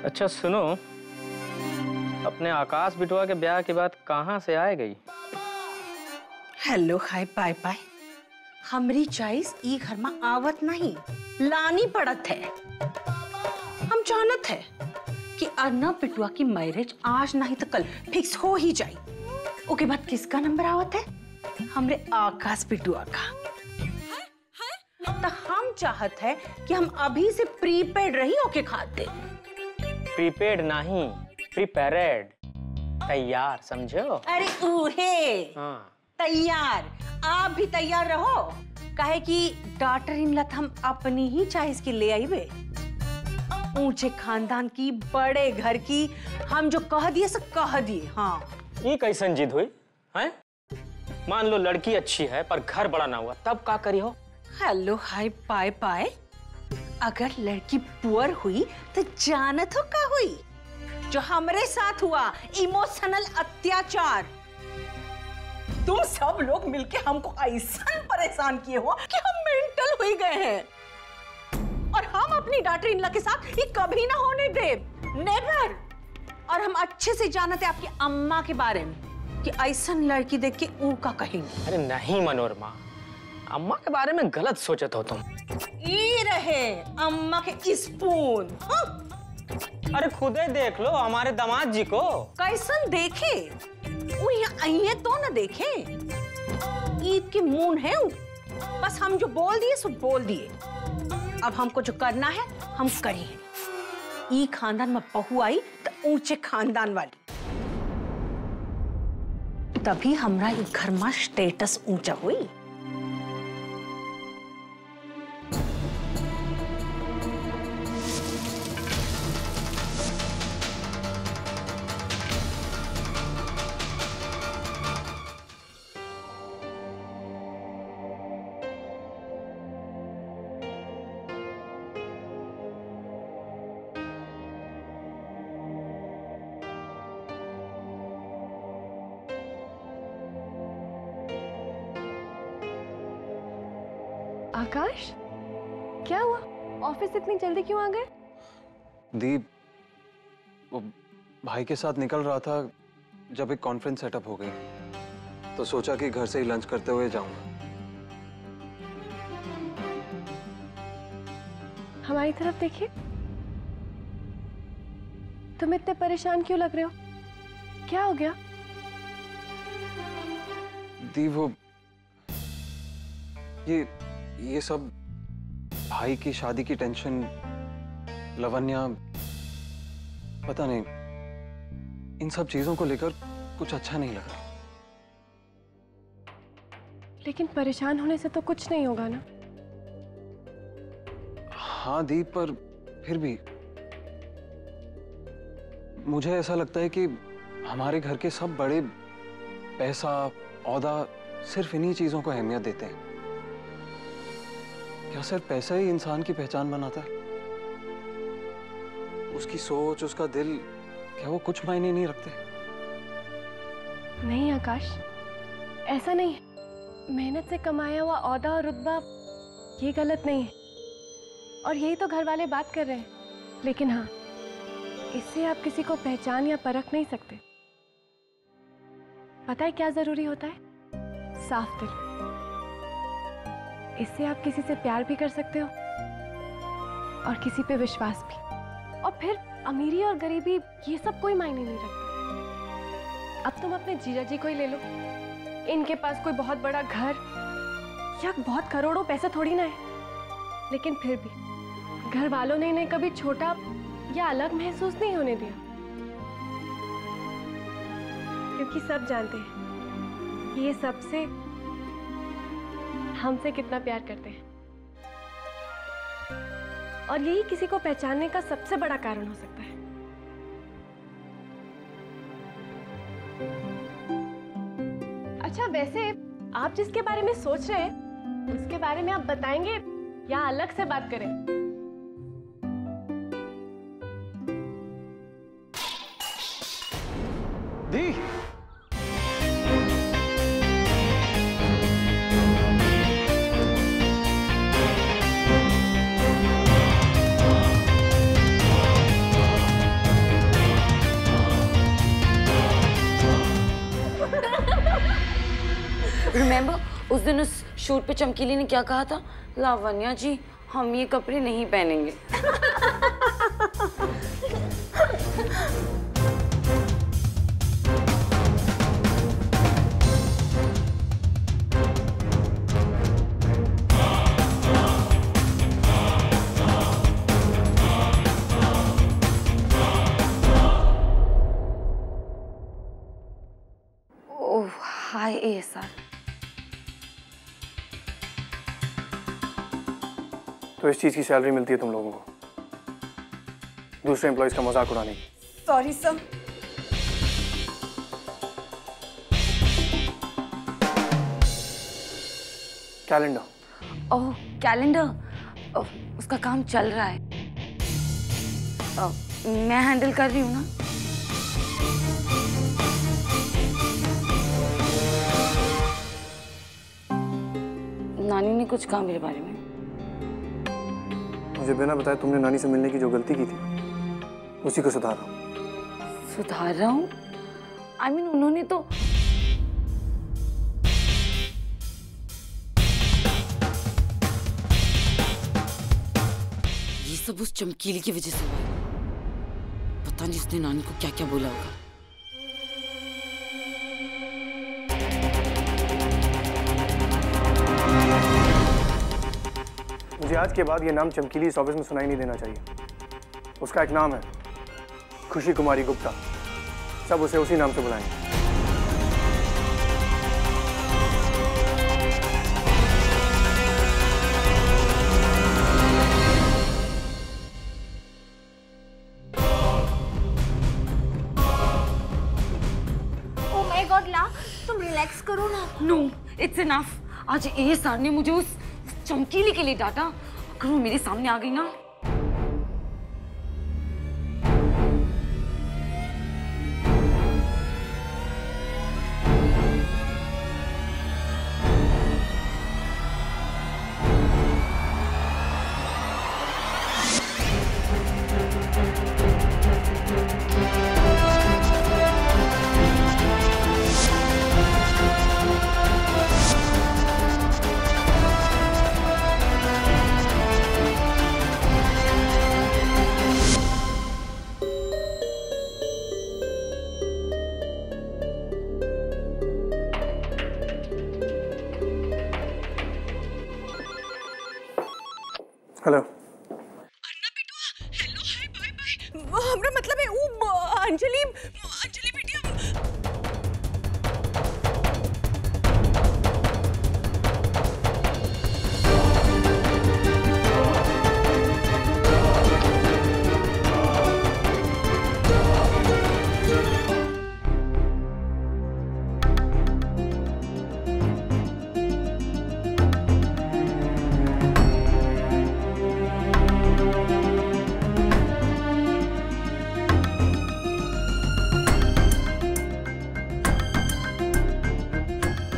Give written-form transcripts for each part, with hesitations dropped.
अच्छा सुनो, अपने आकाश बिटवा के ब्याह के बाद कहाँ से आए गई? हेलो हाय पाय पाय, हमरी चॉइस ई घर में आवत नहीं, लानी पड़त है। हम जानत है कि अर्नब बिटवा की मैरिज आज नहीं तो कल फिक्स हो ही जाए। ओके बाद किसका नंबर आवत है? हमरे आकाश बिटवा का। तो हम चाहत है कि हम अभी से प्रीपेड रही ओके खाते। प्रीपेड नहीं, प्रीपेरेड, तैयार, समझो? अरे ऊहे, हाँ तैयार। आप भी तैयार रहो, काहे कि डॉटर इन लत हम अपनी ही चॉइस की ले आईबे। ऊंचे खानदान की, बड़े घर की, हम जो कह दिए सब कह दिए। हाँ, ये कैसन जिद हुई है? मान लो लड़की अच्छी है पर घर बड़ा ना हुआ, तब का करी हो? हेलो हाय पाय पाय, अगर लड़की पुअर हुई तो जानत हो का हुई? जो हमरे साथ हुआ, इमोशनल अत्याचार। तुम सब लोग मिलके हमको ऐसा परेशान किए हो कि हम मेंटल हो गए हैं। और हम अपनी डॉटर इन लॉ के साथ ये कभी ना होने दे, नेवर। और हम अच्छे से जानते हैं आपकी अम्मा के बारे में कि ऐसा लड़की देख के ऊ का कहेंगे। अरे नहीं मनोरमा, अम्मा के बारे में गलत सोचत हो तुम। ये रहे अम्मा के स्पून। हाँ? अरे खुदे देख लो हमारे दामाद जी को। कैसन देखे? वो यहाँ आइए तो ना देखे। ईद के मून है वो। बस हम जो बोल दिए सो बोल दिए। अब हमको जो करना है हम करिए। ई खानदान में बहू आई तो ऊंचे खानदान वाली, तभी हमरा ई घर में स्टेटस ऊंचा हुई। आकाश, क्या हुआ? ऑफिस इतनी जल्दी क्यों आ गए? दीप, वो भाई के साथ निकल रहा था जब एक कॉन्फ्रेंस सेटअप हो गई, तो सोचा कि घर से ही लंच करते हुए जाऊंगा। हमारी तरफ देखिए। तुम इतने परेशान क्यों लग रहे हो? क्या हो गया? दीप, वो ये सब भाई की शादी की टेंशन, लवन्या, पता नहीं, इन सब चीजों को लेकर कुछ अच्छा नहीं लगा। लेकिन परेशान होने से तो कुछ नहीं होगा ना। हाँ दीप, पर फिर भी मुझे ऐसा लगता है कि हमारे घर के सब बड़े पैसा, औहदा, सिर्फ इन्हीं चीजों को अहमियत देते हैं। क्या सिर्फ पैसा ही इंसान की पहचान बनाता है? उसकी सोच, उसका दिल, क्या वो कुछ मायने नहीं रखते? नहीं आकाश, ऐसा नहीं है। मेहनत से कमाया हुआ औहदा और रुतबा ये गलत नहीं है, और यही तो घर वाले बात कर रहे हैं। लेकिन हाँ, इससे आप किसी को पहचान या परख नहीं सकते। पता है क्या जरूरी होता है? साफ दिल। इससे आप किसी से प्यार भी कर सकते हो और किसी पे विश्वास भी। और फिर अमीरी और गरीबी ये सब कोई मायने नहीं रखता। अब तुम अपने जीजा जी को ही ले लो। इनके पास कोई बहुत बड़ा घर या बहुत करोड़ों पैसे थोड़ी ना है, लेकिन फिर भी घर वालों ने इन्हें कभी छोटा या अलग महसूस नहीं होने दिया, क्योंकि सब जानते हैं कि ये सबसे, हमसे कितना प्यार करते हैं। और यही किसी को पहचानने का सबसे बड़ा कारण हो सकता है। अच्छा, वैसे आप जिसके बारे में सोच रहे हैं उसके बारे में आप बताएंगे या अलग से बात करें? दी, उस दिन उस शूट पे चमकीली ने क्या कहा था? लावण्या जी, हम ये कपड़े नहीं पहनेंगे। ओह, हाय ASR। तो इस चीज की सैलरी मिलती है तुम लोगों को, दूसरे एम्प्लॉयज का मजाक उड़ाने की। Sorry sir. कैलेंडर। ओह, कैलेंडर, उसका काम चल रहा है। मैं हैंडल कर रही हूँ ना। नानी ने कुछ कहा मेरे बारे में? मुझे बिना बताए तुमने नानी से मिलने की जो गलती की थी उसी को सुधार रहा हूँ। सुधार रहा हूँ? I mean, उन्होंने तो ये सब उस चमकीली की वजह से हुआ है। पता नहीं उसने नानी को क्या क्या बोला होगा। मुझे आज के बाद ये नाम चमकीली इस ऑफिस में सुनाई नहीं देना चाहिए। उसका एक नाम है, खुशी कुमारी गुप्ता। सब उसे उसी नाम से बुलाएंगे। ओह माय गॉड ला, तुम रिलैक्स करो ना। No, it's enough. आज ASR ने मुझे उस चमकीली के लिए डांटा। अगर वो मेरे सामने आ गई ना, हेलो। हमरा मतलब है वो अंजलि बिटिया।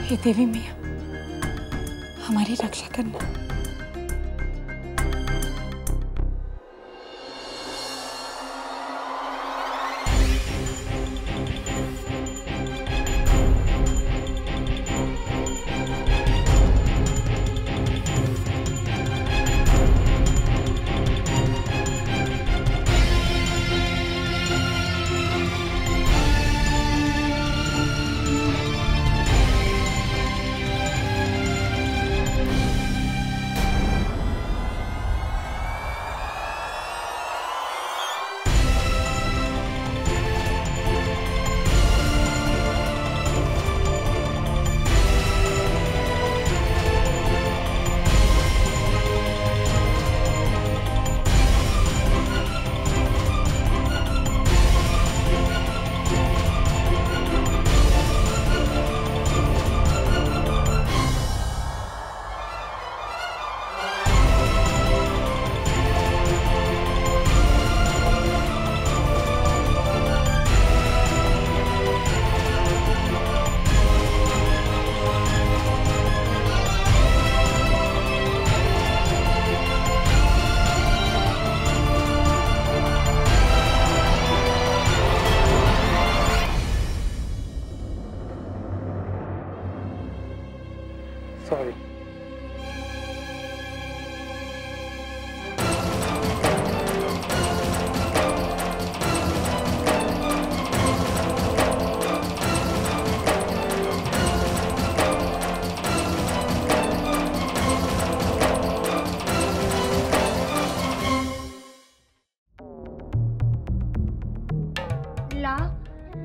हे देवी मैया, हमारी रक्षा करना।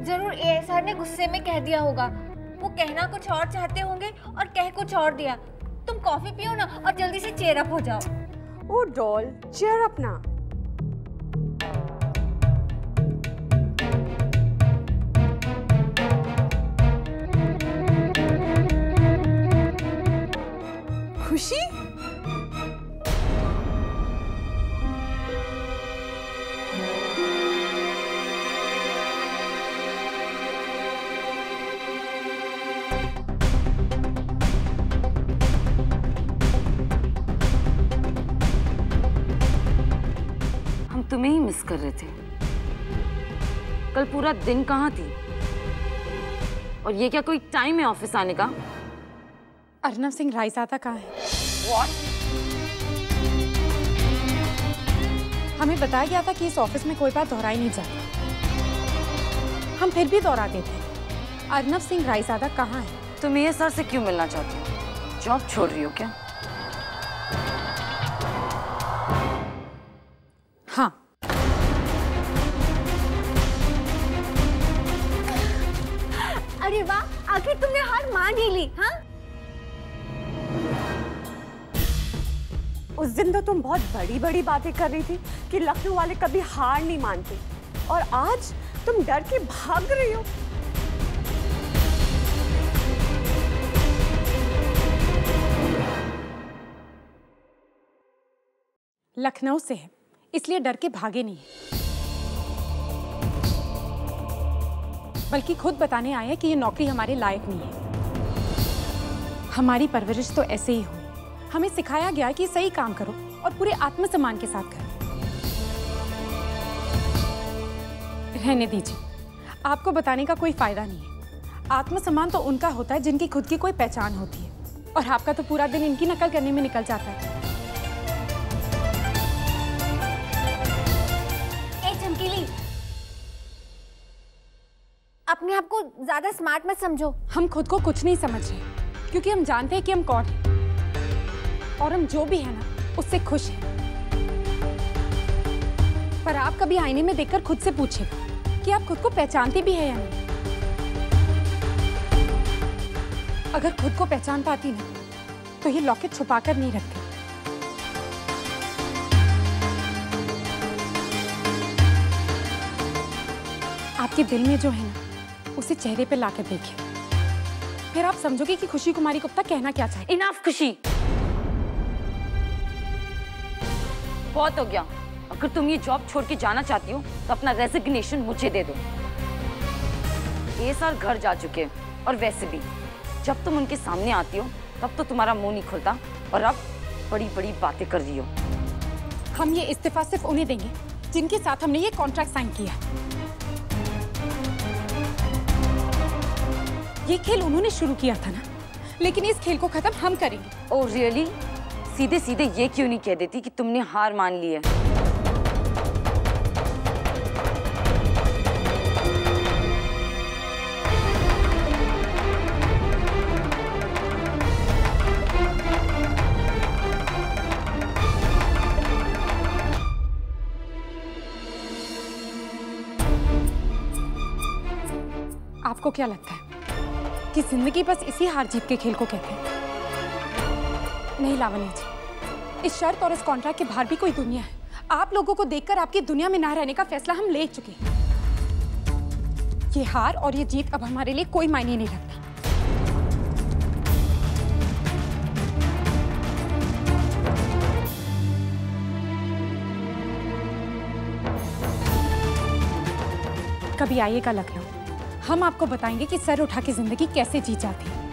जरूर ए सर ने गुस्से में कह दिया होगा। वो कहना कुछ और चाहते होंगे और कह कुछ और दिया। तुम कॉफी पियो ना और जल्दी से चेयर अप हो जाओ। ओ डॉल, चेयर अप ना। खुशी, तुम्हें ही मिस कर रहे थे। कल पूरा दिन कहाँ थी? और ये क्या कोई टाइम है ऑफिस आने का? अर्नव सिंह रायजादा कहाँ है? What? हमें बताया गया था कि इस ऑफिस में कोई बात दोहराई नहीं जाती। हम फिर भी दोहराते थे। अर्नव सिंह रायजादा कहाँ है? तुम ये सर से क्यों मिलना चाहती हो? जॉब छोड़ रही हो क्या? हाँ। अरे वाह, आखिर तुमने हार मान ही ली। हाँ, उस दिन तो तुम बहुत बड़ी बड़ी बातें कर रही थी कि लखनऊ वाले कभी हार नहीं मानते, और आज तुम डर के भाग रही हो। लखनऊ से है, इसलिए डर के भागे नहीं है, बल्कि खुद बताने आए हैं कि ये नौकरी हमारे लायक नहीं है। हमारी परवरिश तो ऐसे ही हुई। हमें सिखाया गया कि सही काम करो और पूरे आत्मसम्मान के साथ करो। रहने दीजिए, आपको बताने का कोई फायदा नहीं है। आत्मसम्मान तो उनका होता है जिनकी खुद की कोई पहचान होती है, और आपका तो पूरा दिन इनकी नकल करने में निकल जाता है। अपने आप को ज्यादा स्मार्ट मत समझो। हम खुद को कुछ नहीं समझ रहे, क्योंकि हम जानते हैं कि हम कौन हैं, और हम जो भी है ना उससे खुश हैं। पर आप कभी आईने में देखकर खुद से पूछिएगा कि आप खुद को पहचानती भी है या नहीं। अगर खुद को पहचान पाती ना तो ये लॉकेट छुपाकर नहीं रखती। आपके दिल में जो है ना उसे चेहरे पे लाकर देखिए, फिर आप समझोगे कि खुशी कुमारी गुप्ता कहना क्या चाहती है। इनफ खुशी, बहुत हो गया। अगर तुम ये जॉब छोड़ के जाना चाहती हो तो अपना रेजिग्नेशन मुझे दे दो। ये साल घर जा चुके हैं, और वैसे भी जब तुम उनके सामने आती हो तब तो तुम्हारा मुंह नहीं खुलता, और अब बड़ी बड़ी बातें कर रही हो। हम ये इस्तीफा सिर्फ उन्हें देंगे जिनके साथ हमने ये कॉन्ट्रैक्ट साइन किया। ये खेल उन्होंने शुरू किया था ना, लेकिन इस खेल को खत्म हम करेंगे। Oh really? सीधे सीधे ये क्यों नहीं कह देती कि तुमने हार मान ली है? आपको क्या लगता है कि जिंदगी बस इसी हार जीत के खेल को कहते हैं? नहीं लावण्या जी, इस शर्त और इस कॉन्ट्रैक्ट के बाहर भी कोई दुनिया है। आप लोगों को देखकर आपकी दुनिया में ना रहने का फैसला हम ले चुके हैं। ये हार और ये जीत अब हमारे लिए कोई मायने नहीं रखती। कभी आइएगा लखनऊ, हम आपको बताएंगे कि सर उठा के जिंदगी कैसे जी जाती है।